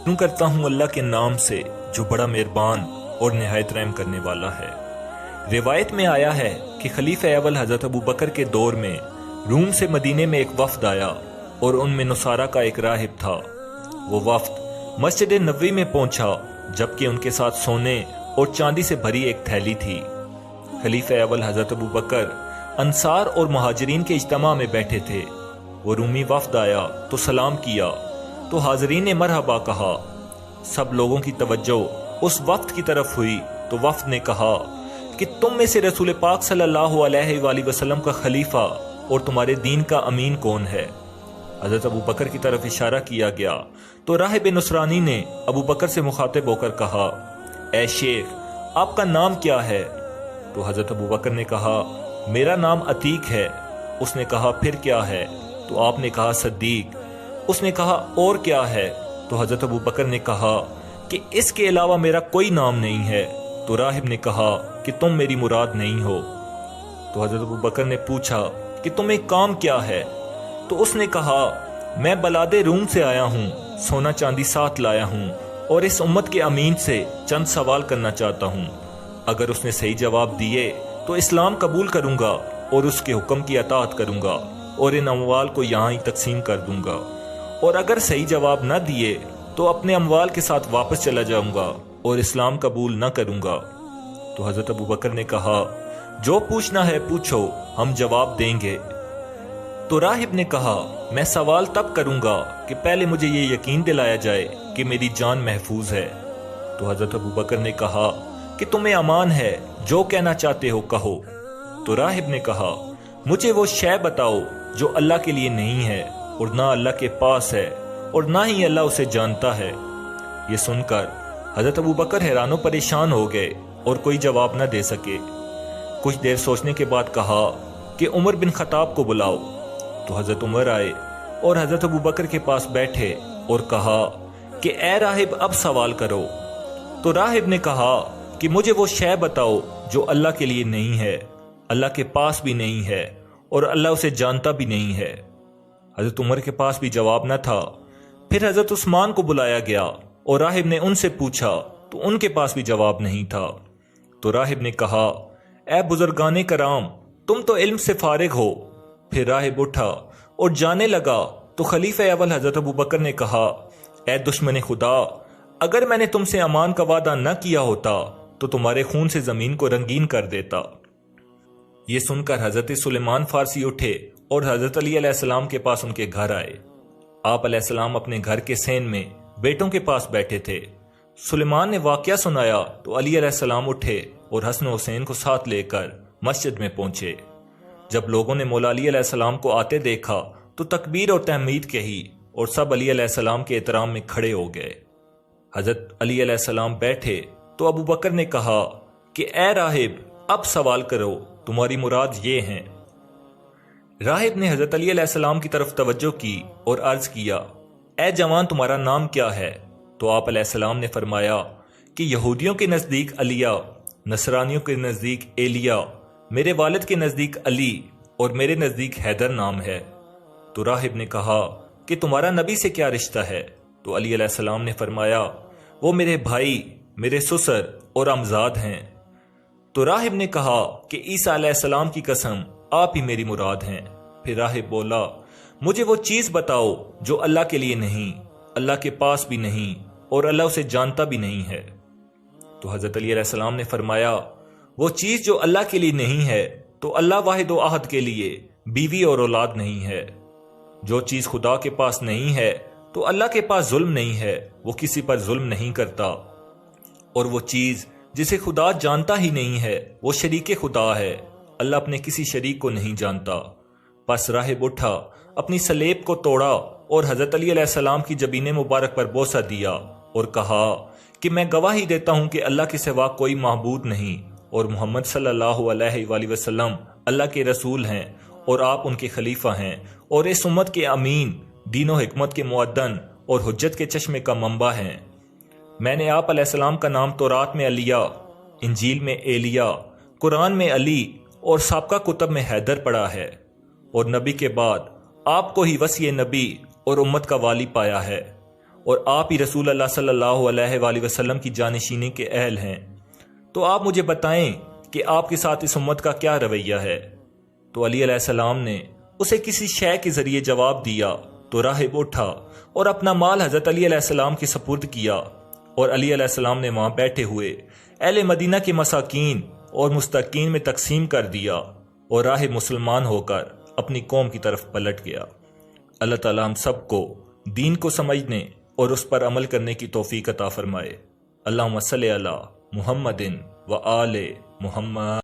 شروع کرتا ہوں اللہ کے نام سے جو بڑا مہربان اور نہایت رحم کرنے والا ہے۔ روایت میں آیا ہے کہ خلیفہ اول حضرت ابو بکر کے دور میں روم سے مدینے میں ایک وفد آیا اور ان میں نصارہ کا ایک راہب تھا۔ وہ وفد مسجد نبوی میں پہنچا جبکہ ان کے ساتھ سونے اور چاندی سے بھری ایک تھیلی تھی۔ خلیفہ اول حضرت ابو بکر انصار اور مہاجرین کے اجتماع میں بیٹھے تھے۔ وہ رومی وفد آیا تو سلام کیا تو حاضرین نے مرحبا کہا۔ سب لوگوں کی توجہ اس وفد کی طرف ہوئی تو وفد نے کہا کہ تم میں سے رسول پاک صلی اللہ علیہ وآلہ وسلم کا خلیفہ اور تمہارے دین کا امین کون ہے؟ حضرت ابو بکر کی طرف اشارہ کیا گیا تو راہب نصرانی نے ابو بکر سے مخاطب ہو کر کہا، اے شیخ آپ کا نام کیا ہے؟ تو حضرت ابو بکر نے کہا، میرا نام عتیق ہے۔ اس نے کہا، پھر کیا ہے؟ تو آپ نے کہا، صدیق۔ اس نے کہا، اور کیا ہے؟ تو حضرت ابو بکر نے کہا کہ اس کے علاوہ میرا کوئی نام نہیں ہے۔ تو راہب نے کہا کہ تم میری مراد نہیں ہو۔ تو حضرت ابو بکر نے پوچھا کہ تمہیں کام کیا ہے؟ تو اس نے کہا، میں بلاد روم سے آیا ہوں، سونا چاندی ساتھ لایا ہوں اور اس امت کے امین سے چند سوال کرنا چاہتا ہوں۔ اگر اس نے صحیح جواب دیے تو اسلام قبول کروں گا اور اس کے حکم کی اطاعت کروں گا اور ان اموال کو یہاں ہی تقسیم کر دوں گا، اور اگر صحیح جواب نہ دیے تو اپنے اموال کے ساتھ واپس چلا جاؤں گا اور اسلام قبول نہ کروں گا۔ تو حضرت ابو بکر نے کہا، جو پوچھنا ہے پوچھو، ہم جواب دیں گے۔ تو راہب نے کہا، میں سوال تب کروں گا کہ پہلے مجھے یہ یقین دلایا جائے کہ میری جان محفوظ ہے۔ تو حضرت ابو بکر نے کہا کہ تمہیں امان ہے، جو کہنا چاہتے ہو کہو۔ تو راہب نے کہا، مجھے وہ شے بتاؤ جو اللہ کے لیے نہیں ہے اور نہ اللہ کے پاس ہے اور نہ ہی اللہ اسے جانتا ہے۔ یہ سن کر حضرت ابو بکر حیران و پریشان ہو گئے اور کوئی جواب نہ دے سکے۔ کچھ دیر سوچنے کے بعد کہا کہ عمر بن خطاب کو بلاؤ۔ تو حضرت عمر آئے اور حضرت ابو بکر کے پاس بیٹھے اور کہا کہ اے راہب اب سوال کرو۔ تو راہب نے کہا کہ مجھے وہ شے بتاؤ جو اللہ کے لیے نہیں ہے، اللہ کے پاس بھی نہیں ہے اور اللہ اسے جانتا بھی نہیں ہے۔ حضرت عمر کے پاس بھی جواب نہ تھا۔ پھر حضرت عثمان کو بلایا گیا اور راہب نے ان سے پوچھا تو ان کے پاس بھی جواب نہیں تھا۔ تو راہب نے کہا، اے بزرگان کرام تم تو علم سے فارغ ہو۔ پھر راہب اٹھا اور جانے لگا تو خلیفہ اول حضرت ابو بکر نے کہا، اے دشمن خدا، اگر میں نے تم سے امان کا وعدہ نہ کیا ہوتا تو تمہارے خون سے زمین کو رنگین کر دیتا۔ یہ سن کر حضرت سلیمان فارسی اٹھے اور حضرت علی علیہ السلام کے پاس ان کے گھر آئے۔ آپ علیہ السلام اپنے گھر کے سین میں بیٹوں کے پاس بیٹھے تھے۔ سلیمان نے واقعہ سنایا تو علی علیہ السلام اٹھے اور حسن و حسین کو ساتھ لے کر مسجد میں پہنچے۔ جب لوگوں نے مولا علی علیہ السلام کو آتے دیکھا تو تکبیر اور تحمید کہی اور سب علی علیہ السلام کے احترام میں کھڑے ہو گئے۔ حضرت علی علیہ السلام بیٹھے تو ابو بکر نے کہا کہ اے راہب اب سوال کرو، تمہاری مراد یہ ہیں۔ راہب نے حضرت علی علیہ السلام کی طرف توجہ کی اور عرض کیا، اے جوان تمہارا نام کیا ہے؟ تو آپ علیہ السلام نے فرمایا کہ یہودیوں کے نزدیک علیہ، نصرانیوں کے نزدیک ایلیا، میرے والد کے نزدیک علی اور میرے نزدیک حیدر نام ہے۔ تو راہب نے کہا کہ تمہارا نبی سے کیا رشتہ ہے؟ تو علی علیہ السلام نے فرمایا، وہ میرے بھائی، میرے سسر اور امزاد ہیں۔ تو راہب نے کہا کہ عیسیٰ علیہ السلام کی قسم آپ ہی میری مراد ہیں۔ پھر راہب بولا، مجھے وہ چیز بتاؤ جو اللہ کے لیے نہیں، اللہ کے پاس بھی نہیں اور اللہ اسے جانتا بھی نہیں ہے۔ تو حضرت علی علیہ السلام نے فرمایا، وہ چیز جو اللہ کے لیے نہیں ہے تو اللہ واحد و احد کے لیے بیوی اور اولاد نہیں ہے۔ جو چیز خدا کے پاس نہیں ہے تو اللہ کے پاس ظلم نہیں ہے، وہ کسی پر ظلم نہیں کرتا۔ اور وہ چیز جسے خدا جانتا ہی نہیں ہے وہ شریک خدا ہے، اللہ اپنے کسی شریک کو نہیں جانتا۔ پس راہب اٹھا، اپنی سلیب کو توڑا اور حضرت علی علیہ السلام کی جبین مبارک پر بوسہ دیا اور کہا کہ میں گواہی دیتا ہوں کہ اللہ کے سوا کوئی معبود نہیں اور محمد صلی اللہ علیہ وآلہ وسلم اللہ کے رسول ہیں اور آپ ان کے خلیفہ ہیں اور اس امت کے امین، دین و حکمت کے معدن اور حجت کے چشمے کا منبع ہیں۔ میں نے آپ علیہ السلام کا نام تورات میں علیہ، انجیل میں ایلیا، قرآن میں علی اور سابقہ کتب میں حیدر پڑھا ہے، اور نبی کے بعد آپ کو ہی وسیع نبی اور امت کا والی پایا ہے، اور آپ ہی رسول اللہ صلی اللہ علیہ وآلہ وسلم کی جانشینی کے اہل ہیں، تو آپ مجھے بتائیں کہ آپ کے ساتھ اس امت کا کیا رویہ ہے؟ تو علی علیہ السلام نے اسے کسی شے کے ذریعے جواب دیا تو راہب اٹھا اور اپنا مال حضرت علی علیہ السلام کے سپرد کیا، اور علی علیہ السلام نے وہاں بیٹھے ہوئے اہل مدینہ کے مساکین اور مستحقین میں تقسیم کر دیا، اور راہب مسلمان ہو کر اپنی قوم کی طرف پلٹ گیا۔ اللہ تعالیٰ ہم سب کو دین کو سمجھنے اور اس پر عمل کرنے کی توفیق عطا فرمائے۔ اللہم صلی علی محمد و آل محمد۔